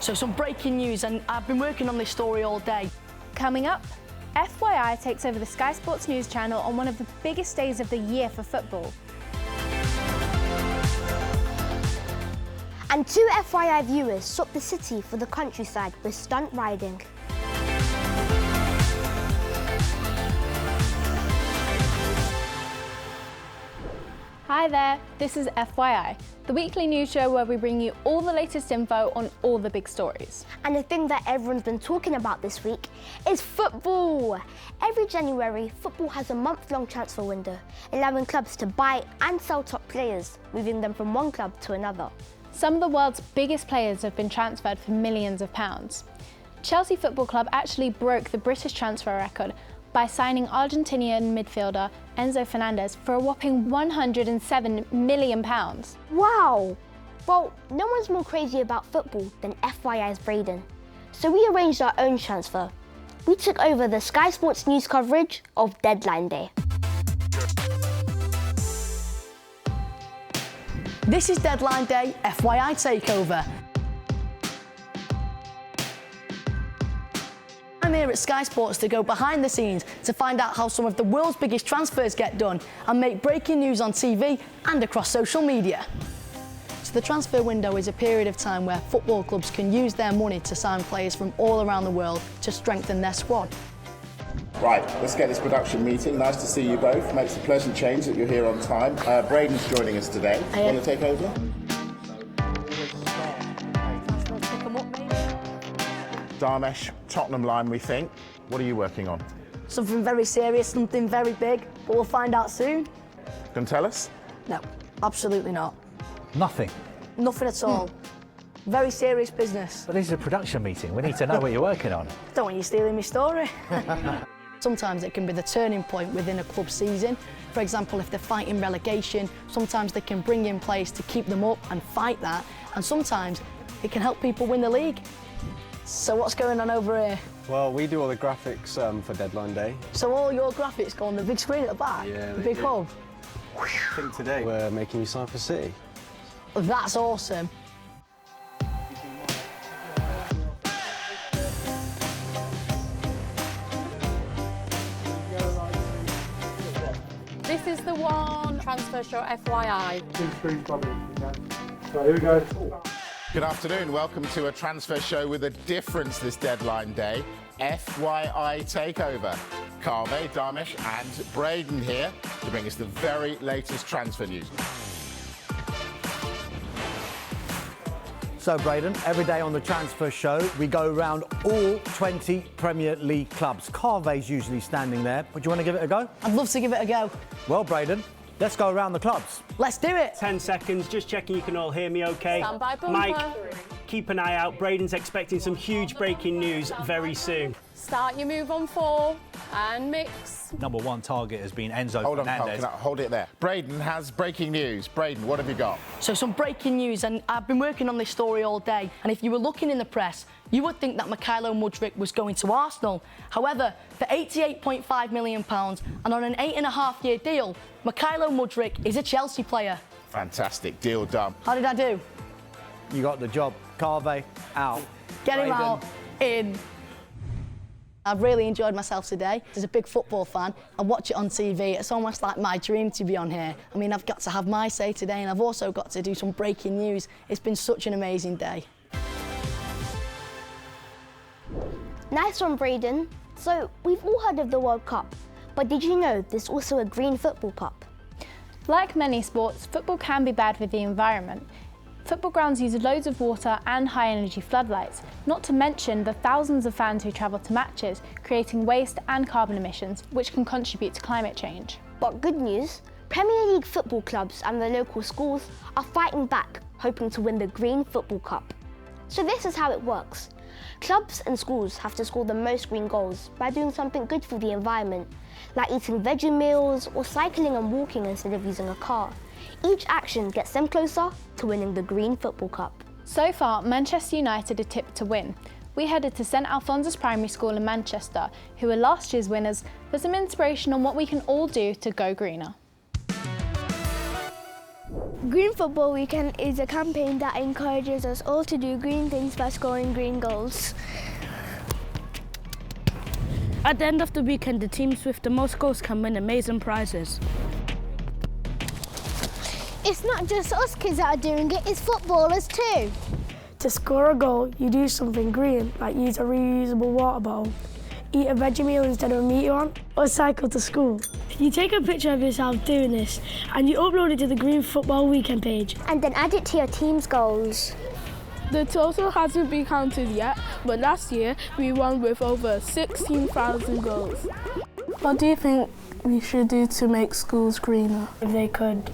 So some breaking news, and I've been working on this story all day. Coming up, FYI takes over the Sky Sports News channel on one of the biggest days of the year for football. And 2 FYI viewers swap the city for the countryside with stunt riding. Hi there, this is FYI, the weekly news show where we bring you all the latest info on all the big stories. And the thing that everyone's been talking about this week is football. Every January, football has a month-long transfer window, allowing clubs to buy and sell top players, moving them from one club to another. Some of the world's biggest players have been transferred for millions of pounds. Chelsea Football Club actually broke the British transfer record by signing Argentinian midfielder Enzo Fernandez for a whopping £107 million. Wow! Well, no one's more crazy about football than FYI's Braydon. So we arranged our own transfer. We took over the Sky Sports News coverage of Deadline Day. This is Deadline Day FYI Takeover. I'm here at Sky Sports to go behind the scenes to find out how some of the world's biggest transfers get done and make breaking news on TV and across social media. So the transfer window is a period of time where football clubs can use their money to sign players from all around the world to strengthen their squad. Right, let's get this production meeting. Nice to see you both. Makes a pleasant change that you're here on time. Braydon's joining us today. Want to take over? Darmesh, Tottenham line, we think. What are you working on? Something very serious, something very big, but we'll find out soon. Can tell us? No, absolutely not. Nothing. Nothing at all. Very serious business. But this is a production meeting. We need to know what you're working on. Don't want you stealing my story. Sometimes it can be the turning point within a club season. For example, if they're fighting relegation, sometimes they can bring in players to keep them up and fight that. And sometimes it can help people win the league. So what's going on over here? Well, we do all the graphics for Deadline Day. So all your graphics go on the big screen at the back? Yeah, the big hub? I think today we're making you sign for City. That's awesome. This is the one transfer show FYI. So here we go. Good afternoon. Welcome to a transfer show with a difference this Deadline Day. FYI Takeover. Carve, Darmesh and Braydon here to bring us the very latest transfer news. So, Braydon, every day on the transfer show, we go around all 20 Premier League clubs. Carve's usually standing there. Would you want to give it a go? I'd love to give it a go. Well, Braydon, let's go around the clubs. Let's do it. 10 seconds, just checking you can all hear me okay. Stand by bumper. Mike, keep an eye out. Braydon's expecting some huge breaking news very soon. Start your move on 4 and mix. Number one target has been Enzo Hold on, Carl, Fernandez. hold it there. Braydon has breaking news. Braydon, what have you got? So some breaking news, and I've been working on this story all day, and if you were looking in the press, you would think that Mikhailo Mudryk was going to Arsenal. However, for £88.5 million and on an 8.5-year deal, Mikhailo Mudryk is a Chelsea player. Fantastic. Deal done. How did I do? You got the job. Carve, out. Get him Braydon. out, in. I've really enjoyed myself today. As a big football fan, I watch it on TV. It's almost like my dream to be on here. I mean, I've got to have my say today, and I've also got to do some breaking news. It's been such an amazing day. Nice one, Braydon. So, we've all heard of the World Cup, but did you know there's also a green football cup? Like many sports, football can be bad for the environment. Football grounds use loads of water and high-energy floodlights, not to mention the thousands of fans who travel to matches, creating waste and carbon emissions, which can contribute to climate change. But good news, Premier League football clubs and the local schools are fighting back, hoping to win the Green Football Cup. So this is how it works. Clubs and schools have to score the most green goals by doing something good for the environment, like eating veggie meals or cycling and walking instead of using a car. Each action gets them closer to winning the Green Football Cup. So far, Manchester United are tipped to win. We headed to St Alphonsus Primary School in Manchester, who were last year's winners, for some inspiration on what we can all do to go greener. Green Football Weekend is a campaign that encourages us all to do green things by scoring green goals. At the end of the weekend, the teams with the most goals can win amazing prizes. It's not just us kids that are doing it, it's footballers too. To score a goal, you do something green, like use a reusable water bottle, eat a veggie meal instead of a meaty one, or cycle to school. You take a picture of yourself doing this and you upload it to the Green Football Weekend page. And then add it to your team's goals. The total hasn't been counted yet, but last year we won with over 16,000 goals. What do you think we should do to make schools greener? If they could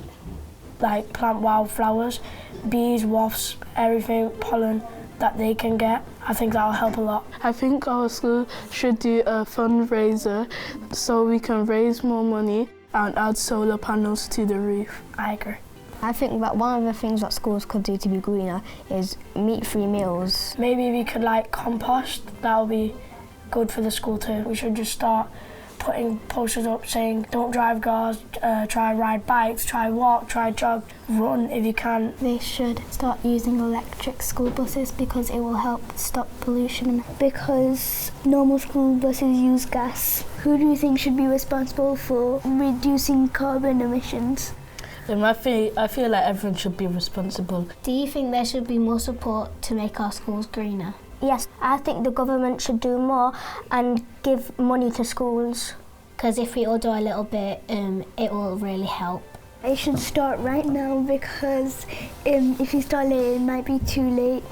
plant wildflowers, bees, wasps, everything, pollen that they can get, I think that'll help a lot. I think our school should do a fundraiser so we can raise more money and add solar panels to the roof. I agree. I think that one of the things that schools could do to be greener is meat-free meals. Maybe we could compost, that'll be good for the school too. We should just start putting posters up saying don't drive cars, try ride bikes, try walk, try jog, run if you can. They should start using electric school buses because it will help stop pollution. Because normal school buses use gas. Who do you think should be responsible for reducing carbon emissions? I feel like everyone should be responsible. Do you think there should be more support to make our schools greener? Yes, I think the government should do more and give money to schools. Because if we all do a little bit, it will really help. It should start right now because if you start late, it might be too late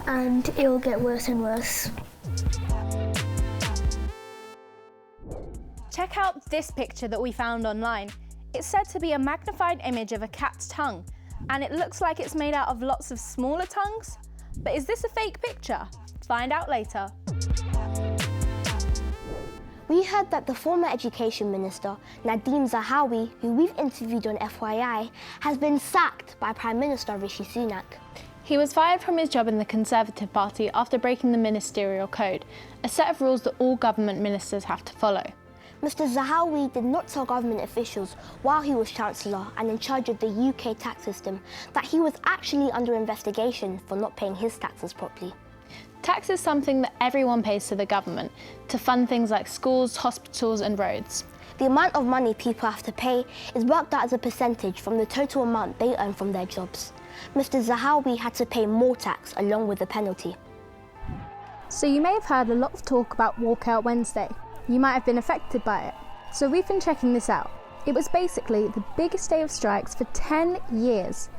and it will get worse and worse. Check out this picture that we found online. It's said to be a magnified image of a cat's tongue, and it looks like it's made out of lots of smaller tongues. But is this a fake picture? Find out later. We heard that the former Education Minister, Nadhim Zahawi, who we've interviewed on FYI, has been sacked by Prime Minister Rishi Sunak. He was fired from his job in the Conservative Party after breaking the Ministerial Code, a set of rules that all government ministers have to follow. Mr Zahawi did not tell government officials while he was Chancellor and in charge of the UK tax system that he was actually under investigation for not paying his taxes properly. Tax is something that everyone pays to the government to fund things like schools, hospitals and roads. The amount of money people have to pay is worked out as a percentage from the total amount they earn from their jobs. Mr Zahawi had to pay more tax along with the penalty. So you may have heard a lot of talk about Walkout Wednesday. You might have been affected by it. So we've been checking this out. It was basically the biggest day of strikes for 10 years.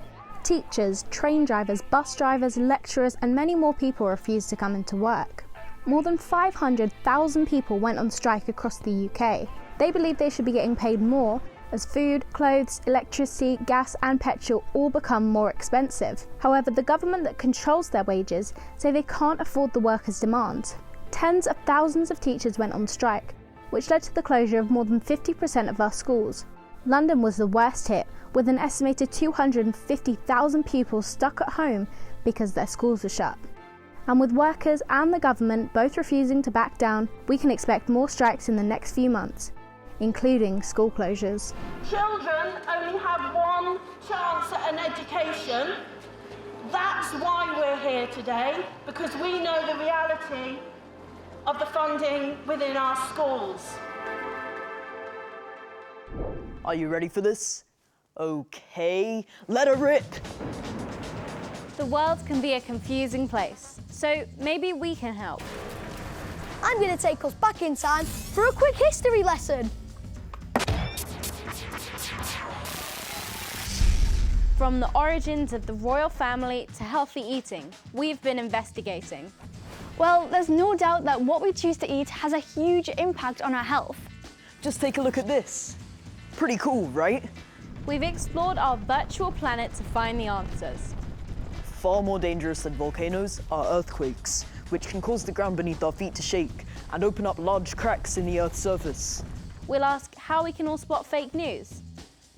Teachers, train drivers, bus drivers, lecturers and many more people refused to come into work. More than 500,000 people went on strike across the UK. They believe they should be getting paid more as food, clothes, electricity, gas and petrol all become more expensive. However, the government that controls their wages say they can't afford the workers' demands. Tens of thousands of teachers went on strike, which led to the closure of more than 50% of our schools. London was the worst hit, with an estimated 250,000 pupils stuck at home because their schools were shut. And with workers and the government both refusing to back down, we can expect more strikes in the next few months, including school closures. Children only have one chance at an education. That's why we're here today, because we know the reality of the funding within our schools. Are you ready for this? Okay, let her rip. The world can be a confusing place, so maybe we can help. I'm going to take us back in time for a quick history lesson. From the origins of the royal family to healthy eating, we've been investigating. Well, there's no doubt that what we choose to eat has a huge impact on our health. Just take a look at this. Pretty cool, right? We've explored our virtual planet to find the answers. Far more dangerous than volcanoes are earthquakes, which can cause the ground beneath our feet to shake and open up large cracks in the Earth's surface. We'll ask how we can all spot fake news.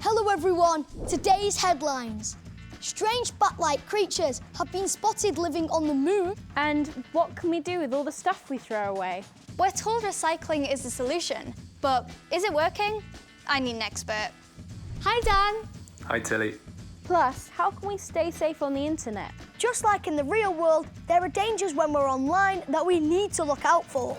Hello everyone, today's headlines. Strange bat-like creatures have been spotted living on the moon. And what can we do with all the stuff we throw away? We're told recycling is the solution, but is it working? I need an expert. Hi Dan. Hi Tilly. Plus, how can we stay safe on the internet? Just like in the real world, there are dangers when we're online that we need to look out for.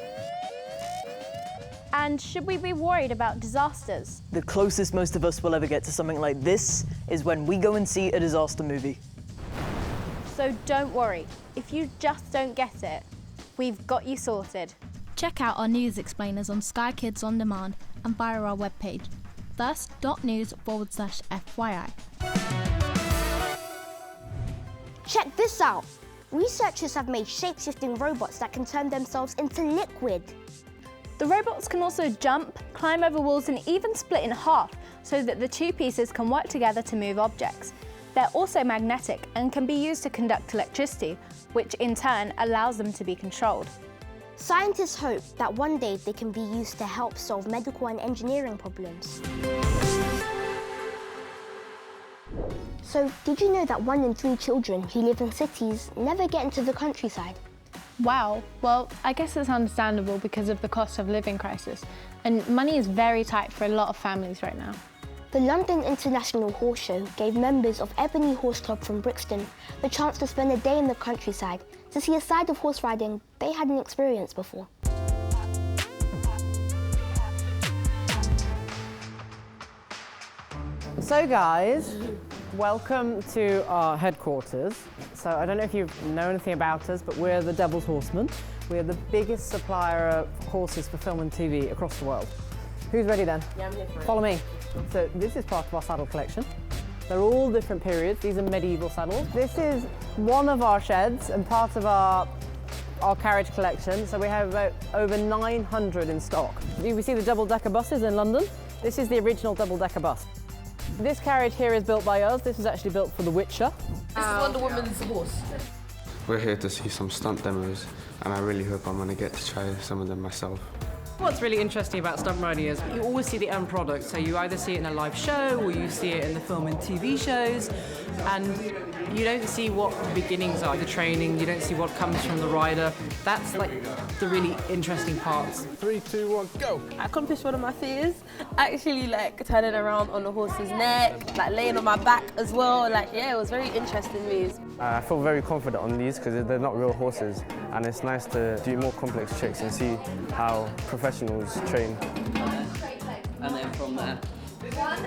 And should we be worried about disasters? The closest most of us will ever get to something like this is when we go and see a disaster movie. So don't worry, if you just don't get it, we've got you sorted. Check out our news explainers on Sky Kids On Demand and via our webpage, thus.news/FYI. Check this out. Researchers have made shape-shifting robots that can turn themselves into liquid. The robots can also jump, climb over walls and even split in half so that the two pieces can work together to move objects. They're also magnetic and can be used to conduct electricity, which in turn allows them to be controlled. Scientists hope that one day they can be used to help solve medical and engineering problems. So, did you know that 1 in 3 children who live in cities never get into the countryside? Wow, well, I guess it's understandable because of the cost of living crisis. And money is very tight for a lot of families right now. The London International Horse Show gave members of Ebony Horse Club from Brixton the chance to spend a day in the countryside to see a side of horse riding they hadn't experienced before. So guys, welcome to our headquarters. So I don't know if you know anything about us, but we're the Devil's Horsemen. We're the biggest supplier of horses for film and TV across the world. Who's ready then? Yeah, I'm here for it. Follow me. So this is part of our saddle collection. They're all different periods. These are medieval saddles. This is one of our sheds and part of our carriage collection. So we have about over 900 in stock. We see the double-decker buses in London. This is the original double-decker bus. This carriage here is built by us. This was actually built for The Witcher. This is Wonder Woman's horse. We're here to see some stunt demos, and I really hope I'm going to get to try some of them myself. What's really interesting about stunt riding is you always see the end product, so you either see it in a live show or you see it in the film and TV shows, and you don't see what the beginnings are, the training, you don't see what comes from the rider. That's like the really interesting parts. 3, 2, 1, go! I accomplished one of my fears, actually like turning around on the horse's neck, like laying on my back as well, like yeah, it was very interesting moves. I feel very confident on these because they're not real horses, and it's nice to do more complex tricks and see how professionals train. And then from there.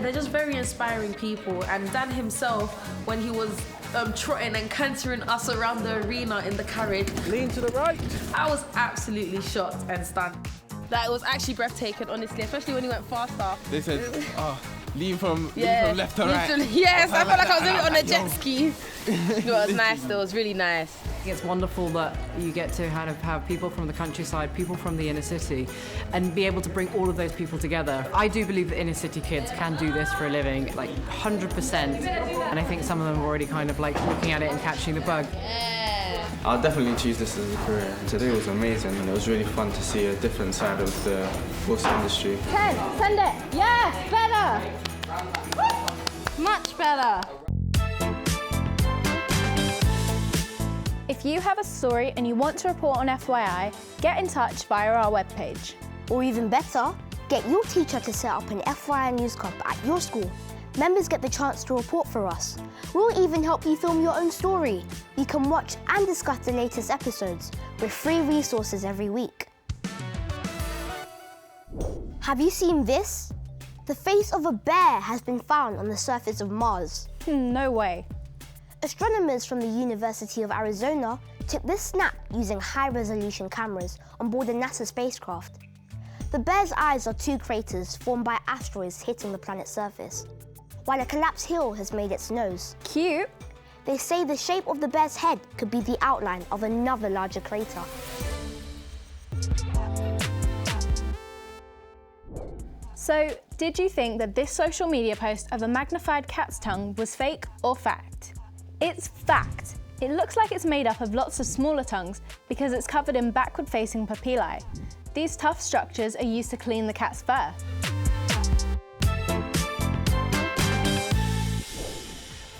They're just very inspiring people, and Dan himself, when he was trotting and cantering us around the arena in the carriage. Lean to the right. I was absolutely shocked and stunned. That was actually breathtaking, honestly, especially when he went faster. They said, lean from left to right. Yes, I felt like I was doing it on a jet ski. It was nice though, it was really nice. It's wonderful that you get to kind of have people from the countryside, people from the inner city, and be able to bring all of those people together. I do believe that inner city kids can do this for a living, like 100%, and I think some of them are already kind of like looking at it and catching the bug. I'll definitely choose this as a career. Today was amazing, and it was really fun to see a different side of the horse industry. 10, send it. Yes, better. Much better. If you have a story and you want to report on FYI, get in touch via our webpage. Or even better, get your teacher to set up an FYI News Club at your school. Members get the chance to report for us. We'll even help you film your own story. You can watch and discuss the latest episodes with free resources every week. Have you seen this? The face of a bear has been found on the surface of Mars. No way. Astronomers from the University of Arizona took this snap using high-resolution cameras on board a NASA spacecraft. The bear's eyes are 2 craters formed by asteroids hitting the planet's surface, while a collapsed hill has made its nose. Cute. They say the shape of the bear's head could be the outline of another larger crater. So, did you think that this social media post of a magnified cat's tongue was fake or fact? It's fact. It looks like it's made up of lots of smaller tongues because it's covered in backward-facing papillae. These tough structures are used to clean the cat's fur.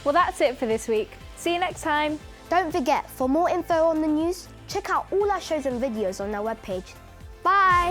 Well, that's it for this week. See you next time. Don't forget, for more info on the news, check out all our shows and videos on our webpage. Bye!